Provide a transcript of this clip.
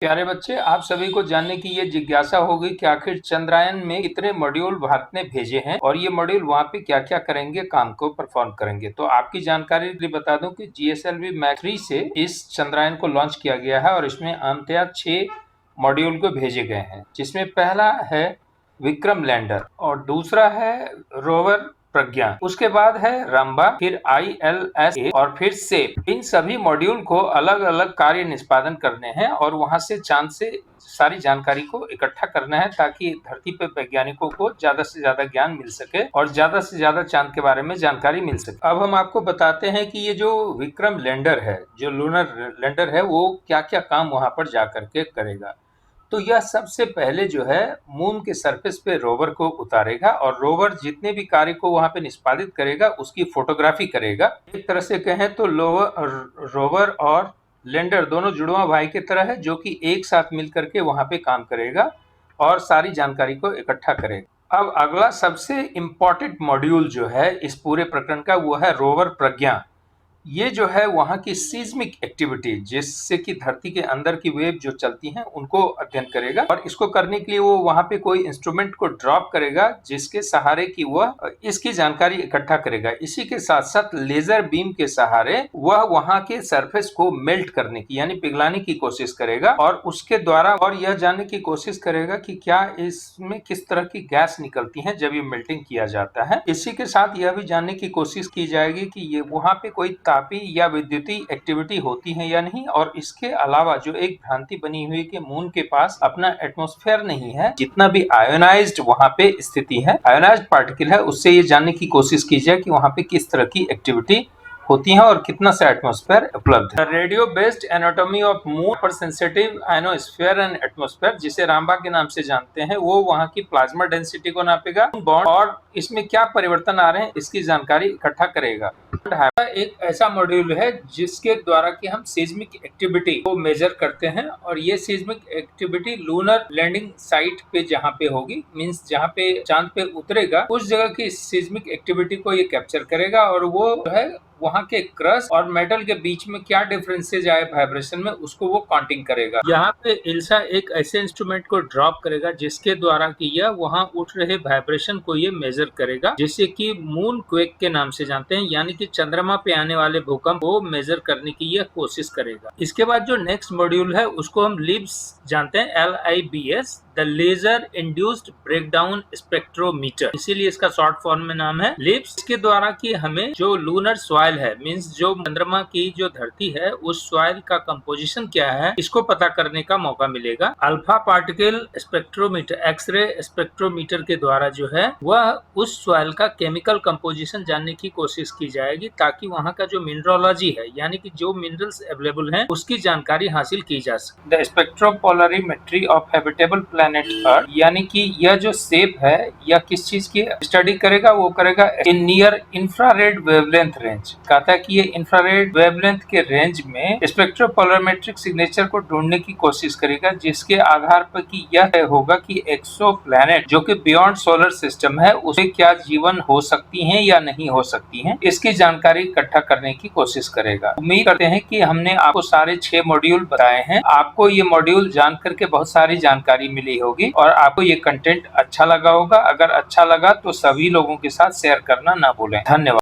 प्यारे बच्चे, आप सभी को जानने की ये जिज्ञासा होगी कि आखिर चंद्रयान में कितने मॉड्यूल भारत ने भेजे हैं और ये मॉड्यूल वहाँ पे क्या-क्या करेंगे, काम को परफॉर्म करेंगे। तो आपकी जानकारी के लिए बता दूं कि जीएसएलवी मैक 3 से इस चंद्रयान को लॉन्च किया गया है और इसमें अंततः 6 मॉड्यूल को भेजे गए हैं, जिसमें पहला है विक्रम लैंडर और दूसरा है रोवर प्रज्ञा, उसके बाद है रंबा, फिर ILS और फिर सेप। इन सभी मॉड्यूल को अलग अलग कार्य निष्पादन करने हैं और वहां से चांद से सारी जानकारी को इकट्ठा करना है ताकि धरती पे वैज्ञानिकों को ज्यादा से ज्यादा ज्ञान मिल सके और ज्यादा से ज्यादा चांद के बारे में जानकारी मिल सके। अब हम आपको बताते हैं कि ये जो विक्रम लैंडर है, जो लूनर लैंडर है, वो क्या क्या काम वहां पर जा करके करेगा। तो यह सबसे पहले जो है मून के सरफेस पे रोवर को उतारेगा और रोवर जितने भी कार्य को वहां पे निष्पादित करेगा उसकी फोटोग्राफी करेगा। एक तरह से कहें तो रोवर और लैंडर दोनों जुड़वा भाई की तरह है, जो कि एक साथ मिलकर के वहां पे काम करेगा और सारी जानकारी को इकट्ठा करेगा। अब अगला सबसे इम्पोर्टेंट मॉड्यूल जो है इस पूरे प्रकरण का, वो है रोवर प्रज्ञा। ये जो है वहाँ की सीस्मिक एक्टिविटी, जिससे कि धरती के अंदर की वेव जो चलती हैं उनको अध्ययन करेगा और इसको करने के लिए वो वहाँ पे कोई इंस्ट्रूमेंट को ड्रॉप करेगा जिसके सहारे की वह इसकी जानकारी इकट्ठा करेगा। इसी के साथ साथ लेजर बीम के सहारे वह वहाँ के सरफेस को मेल्ट करने की यानी पिघलाने की कोशिश करेगा और उसके द्वारा और यह जानने की कोशिश करेगा कि क्या इसमें किस तरह की गैस निकलती है जब ये मेल्टिंग किया जाता है। इसी के साथ यह भी जानने की कोशिश की जाएगी कि ये वहाँ पे कोई तापी या विद्युतीय एक्टिविटी होती है या नहीं। और इसके अलावा जो एक भ्रांति बनी हुई कि मून के पास अपना एटमॉस्फेयर नहीं है, जितना भी आयोनाइज्ड वहाँ पे स्थिति है, आयोनाइज्ड पार्टिकल है, उससे ये जानने की कोशिश की जाए कि वहाँ पे किस तरह की एक्टिविटी होती है और कितना सा एटमॉस्फेयर उपलब्ध है। Radio based anatomy of moon पर सेंसिटिव आयनोस्फेयर एंड एटमॉस्फेयर, जिसे रामबा के नाम से जानते हैं, वो वहाँ की प्लाज्मा डेंसिटी को नापेगा, बॉन्ड और इसमें क्या परिवर्तन आ रहे हैं इसकी जानकारी इकट्ठा करेगा। एक ऐसा मॉड्यूल है जिसके द्वारा कि हम सीस्मिक एक्टिविटी को मेजर करते हैं और ये seismic activity lunar landing site पे जहाँ पे होगी, मींस जहाँ पे चांद पे उतरेगा, उस जगह की सीस्मिक एक्टिविटी को ये कैप्चर करेगा और वो जो है वहाँ के क्रस्ट और मेटल के बीच में क्या डिफरेंसेज आए वाइब्रेशन में, उसको वो काउंटिंग करेगा। यहाँ पे इल्सा एक ऐसे इंस्ट्रूमेंट को ड्रॉप करेगा जिसके द्वारा कि यह वहाँ उठ रहे वाइब्रेशन को ये मेजर करेगा, जिसे कि मून क्वेक के नाम से जानते हैं, यानी कि चंद्रमा पे आने वाले भूकंप को मेजर करने की यह कोशिश करेगा। इसके बाद जो नेक्स्ट मॉड्यूल है उसको हम लिब्स जानते हैं, LIBS, the laser induced breakdown spectrometer, इसीलिए इसका शॉर्ट फॉर्म में नाम है लिब्स। इसके द्वारा कि हमें जो लूनर सॉइल है, मींस जो चंद्रमा की जो धरती है, उस सॉइल का कंपोजिशन क्या है इसको पता करने का मौका मिलेगा। Alpha particle spectrometer, X ray spectrometer के द्वारा जो है वह उस सॉइल का केमिकल कंपोजिशन जानने की कोशिश की जाएगी ताकि वहाँ का जो मिनरोलॉजी है, यानी कि जो मिनरल्स अवेलेबल हैं, उसकी जानकारी हासिल की जा सके। The स्पेक्ट्रोपोलरिमेट्री of habitable planet earth, यानी कि यह जो सेप है यह किस चीज की स्टडी करेगा, वो करेगा in near infrared wavelength range. कहता है कि ये इंफ्रारेड वेवलेंथ के रेंज में स्पेक्ट्रोपोलरिमेट्रिक सिग्नेचर को ढूंढने की कोशिश करेगा, जिसके आधार पर कि यह होगा कि एक्सो प्लैनेट जो कि बियॉन्ड सोलर सिस्टम है उसे क्या जीवन हो सकती है या नहीं हो सकती है, इसकी जानकारी इकट्ठा करने की कोशिश करेगा। उम्मीद करते हैं कि हमने आपको सारे 6 मॉड्यूल बताए हैं। आपको ये मॉड्यूल जान करके बहुत सारी जानकारी मिली होगी और आपको ये कंटेंट अच्छा लगा होगा। अगर अच्छा लगा तो सभी लोगों के साथ शेयर करना ना भूलें। धन्यवाद।